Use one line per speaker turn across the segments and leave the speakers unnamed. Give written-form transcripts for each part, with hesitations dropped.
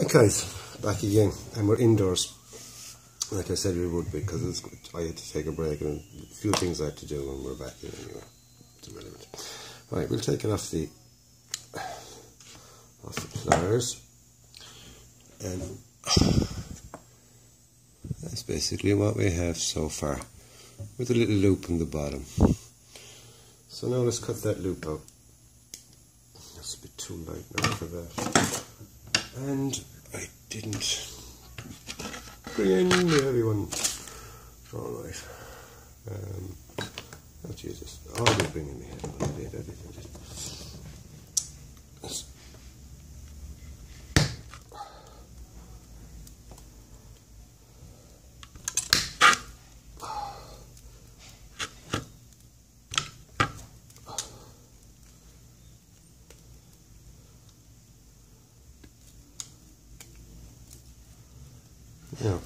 Right guys, back again, and we're indoors like I said we would be, because I had to take a break and a few things I had to do, and we're back in anyway. It's irrelevant. Right, we'll take it off the pliers, and that's basically what we have so far, with a little loop in the bottom. So now let's cut that loop out. That's a bit too light now for that. And I didn't bring in the heavy one. Alright. Let's use this. Oh, I did bring in the heavy one. I did. Now,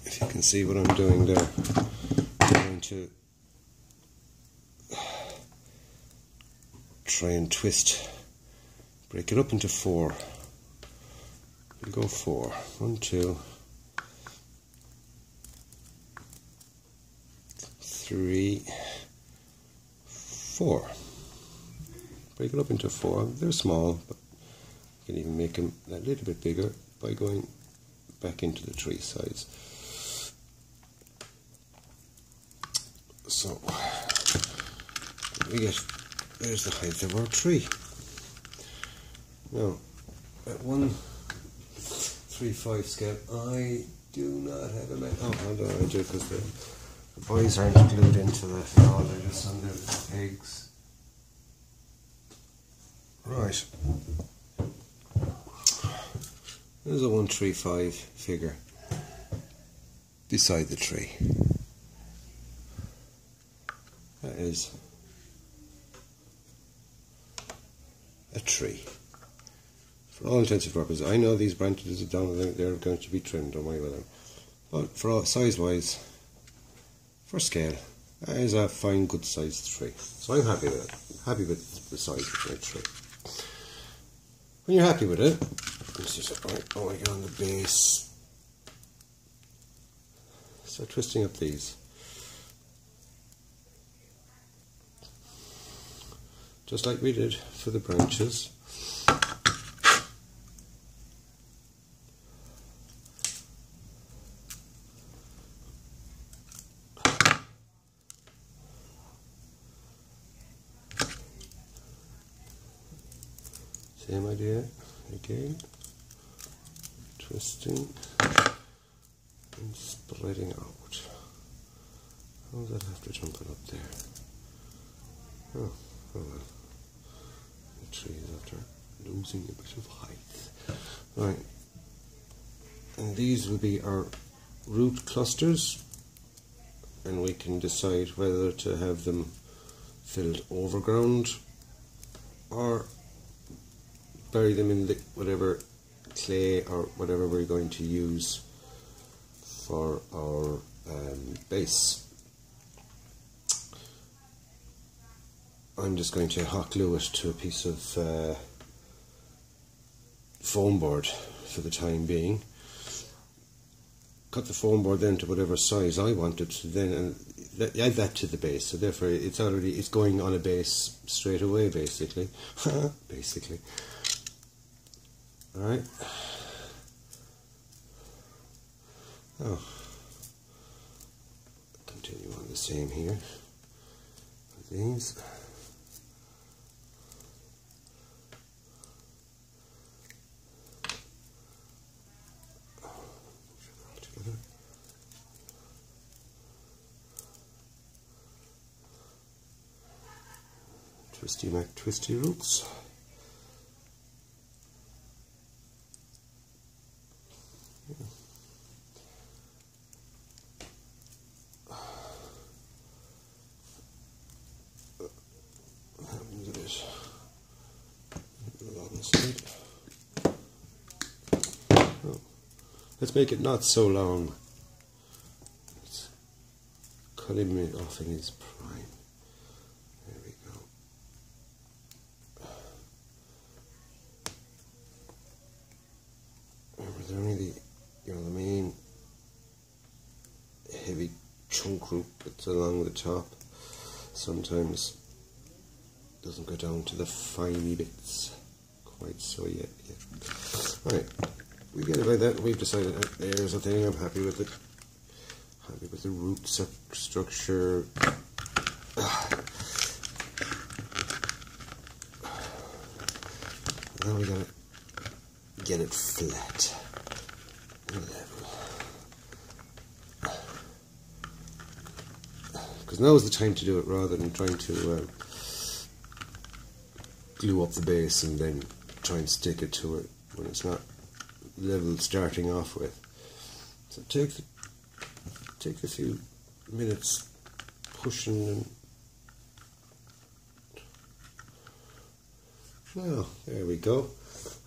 if you can see what I'm doing there, I'm going to try and twist, break it up into 4. We'll go 4. 1, 2, 3, 4. Break it up into 4. They're small, but you can even make them a little bit bigger by going back into the 3 sides. So there's the height of our tree. Now at 1/3/5 scale, I do not have a metal. Oh, hold on, I do, because the boys aren't glued into the. No, they're just on the pegs. Right. There's a 1/3/5 figure beside the tree. That is a tree. For all intents and purposes, I know these branches are down, they're going to be trimmed, don't worry about them. But for all, size-wise, for scale, that is a fine, good-sized tree. So I'm happy with it. Happy with the size of the tree. When you're happy with it, let's just oh, I get on the base. Start twisting up these. Just like we did for the branches. Same idea again. Twisting and spreading out. How does that have to jump it up there? Oh well. The tree is after losing a bit of height. Right. And these will be our root clusters, and we can decide whether to have them filled overground or bury them in whatever clay or whatever we're going to use for our base. I'm just going to hot glue it to a piece of foam board for the time being. Cut the foam board then to whatever size I want it to, then and add that to the base. So therefore it's going on a base straight away, basically. Basically. Alright. Oh. Continue on the same here with these. Twisty Mac Twisty roots. Let's make it not so long. Let's cut him off in his prime. There we go. only the, the main heavy chunk root that's along the top sometimes doesn't go down to the finey bits quite so yet. Right, we get about that. We've decided there's a thing. I'm happy with it. Happy with the root structure. Now we gotta get it flat and level. Because now is the time to do it rather than trying to glue up the base and then try and stick it to it when it's not level starting off with. So take a few minutes pushing and well, there we go.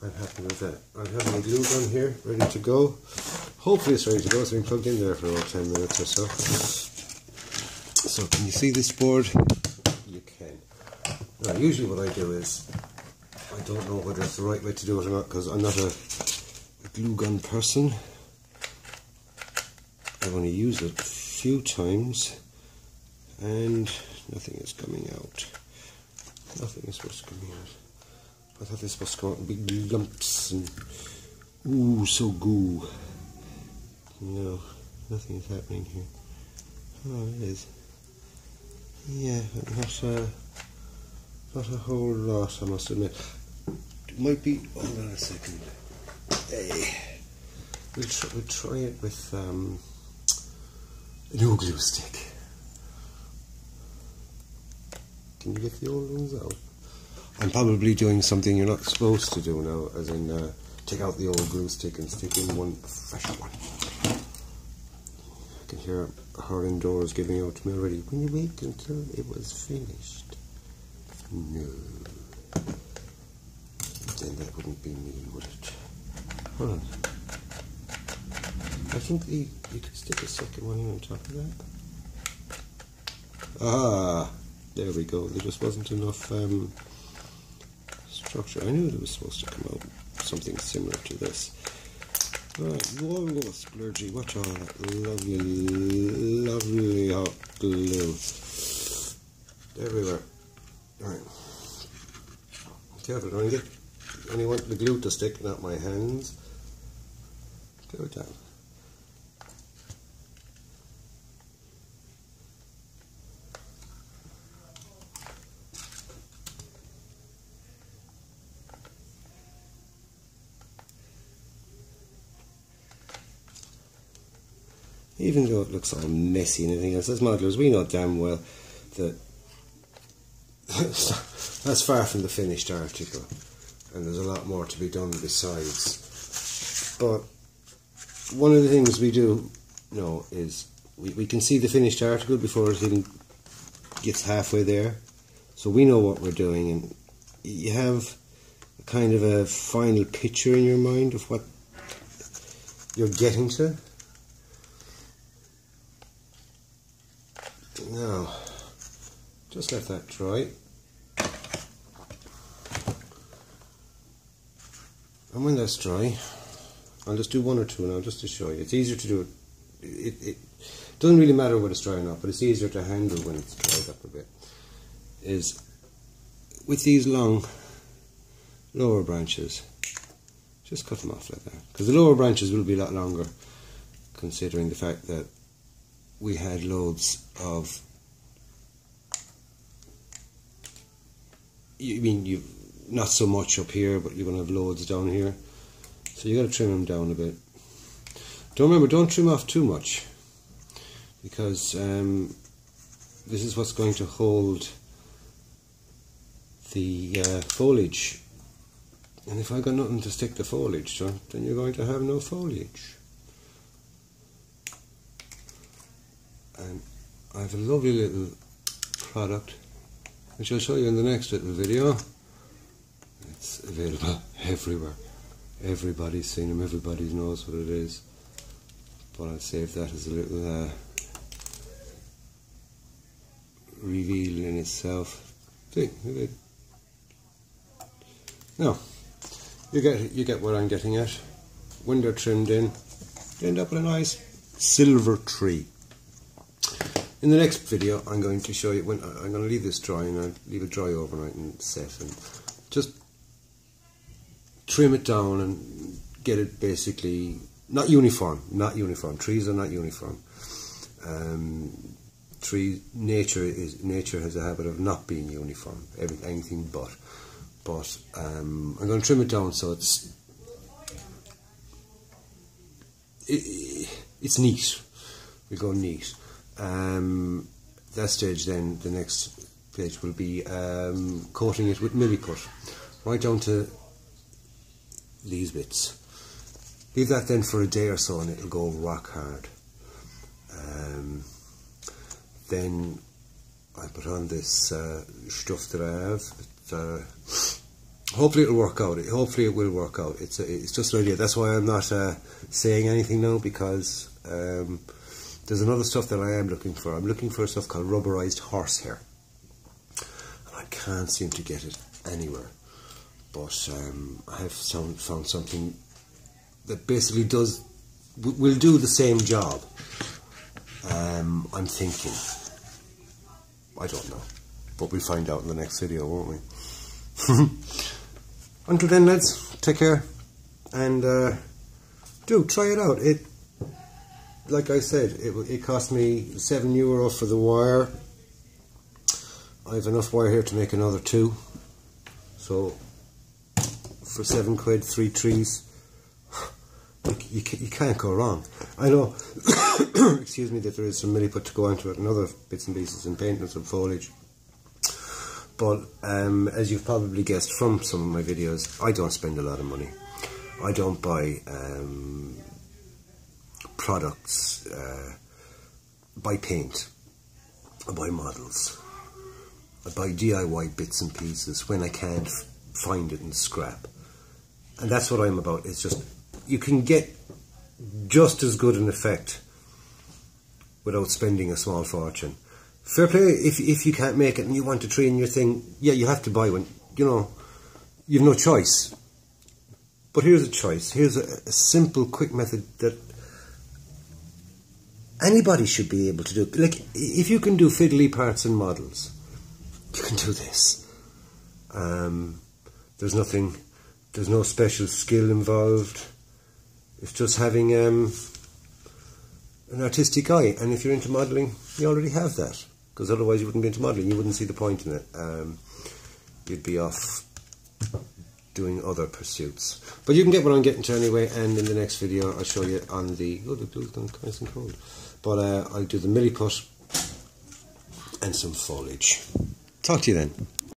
I'm happy with that. I have my glue gun here ready to go. Hopefully it's ready to go. It's been plugged in there for about 10 minutes or so. So can you see this board? You can. Now usually what I do is, I don't know whether it's the right way to do it or not because I'm not a glue gun person. I've only used it a few times and nothing is coming out. Nothing is supposed to come out. I thought they were supposed to come out in big lumps and ooh, so goo. No, nothing is happening here. Oh, it is. Yeah, not a whole lot, I must admit. It might be. Hold on a second. Hey, we'll try it with an old glue stick. Can you get the old ones out? I'm probably doing something you're not supposed to do now, as in take out the old glue stick and stick in one fresh one. I can hear her indoors giving out to me already. When you wait until it was finished. No. Then that wouldn't be me, would it? Hold on. I think you could stick a second one in on top of that. Ah, there we go. There just wasn't enough structure. I knew it was supposed to come out something similar to this. Right, whoa, splurgy, watch all that lovely hot glue. Everywhere. Alright. Careful, I only want the glue to stick, not my hands. Go down. Even though it looks all messy and everything else, as modelers we know damn well that that's far from the finished article and there's a lot more to be done besides. But one of the things we do know is we can see the finished article before it even gets halfway there, so we know what we're doing, and you have kind of a final picture in your mind of what you're getting to. Now, just let that dry. And when that's dry, I'll just do one or two now just to show you. It's easier to do it. It doesn't really matter whether it's dry or not, but it's easier to handle when it's dried up a bit. Is with these long lower branches, just cut them off like that. Because the lower branches will be a lot longer, considering the fact that we had loads of, not so much up here, but you're going to have loads down here, so you got to trim them down a bit. Don't trim off too much, because this is what's going to hold the foliage, and if I got nothing to stick the foliage to, then you're going to have no foliage. And I have a lovely little product which I'll show you in the next little video. It's available everywhere. Everybody's seen them, everybody knows what it is. But I'll save that as a little reveal in itself. See, now you get what I'm getting at. when they're trimmed in, you end up with a nice silver tree. In the next video, I'm going to show you when I'm going to leave this dry, and I'll leave it dry overnight and set, and just trim it down and get it basically not uniform. Trees are not uniform. Nature has a habit of not being uniform. Anything but. I'm going to trim it down so it's neat. We go neat. That stage, then the next stage will be coating it with Milliput, right down to these bits. Leave that then for a day or so, and it'll go rock hard. Then I put on this stuff that I have. Hopefully it'll work out. Hopefully it will work out. It's just an idea. That's why I'm not saying anything now, because there's another stuff that I am looking for. I'm looking for stuff called rubberized horsehair, and I can't seem to get it anywhere. But I have found something that basically will do the same job. I'm thinking. I don't know, but we'll find out in the next video, won't we? Until then, lads, take care, and do try it out. Like I said, it cost me €7 for the wire. I have enough wire here to make another 2, so for £7, 3 trees, you can't go wrong. I know, excuse me, that there is some Milliput to go onto it, and other bits and pieces, and paint and some foliage. But as you've probably guessed from some of my videos, I don't spend a lot of money. I don't buy products, buy paint, I buy models, I buy DIY bits and pieces when I can't find it in scrap. And that's what I'm about. It's just, you can get just as good an effect without spending a small fortune. Fair play, if you can't make it and you want a tree in your thing, yeah, you have to buy one. You know, you've no choice. But here's a choice. Here's a simple, quick method that anybody should be able to do. Like, if you can do fiddly parts and models, you can do this. There's no special skill involved. It's just having an artistic eye. And if you're into modelling, you already have that. Because otherwise you wouldn't be into modelling. You wouldn't see the point in it. You'd be off doing other pursuits. But you can get what I'm getting to anyway, and in the next video I'll show you on the... Oh, the blue's gone nice and cold. But I'll do the Milliput and some foliage. Talk to you then.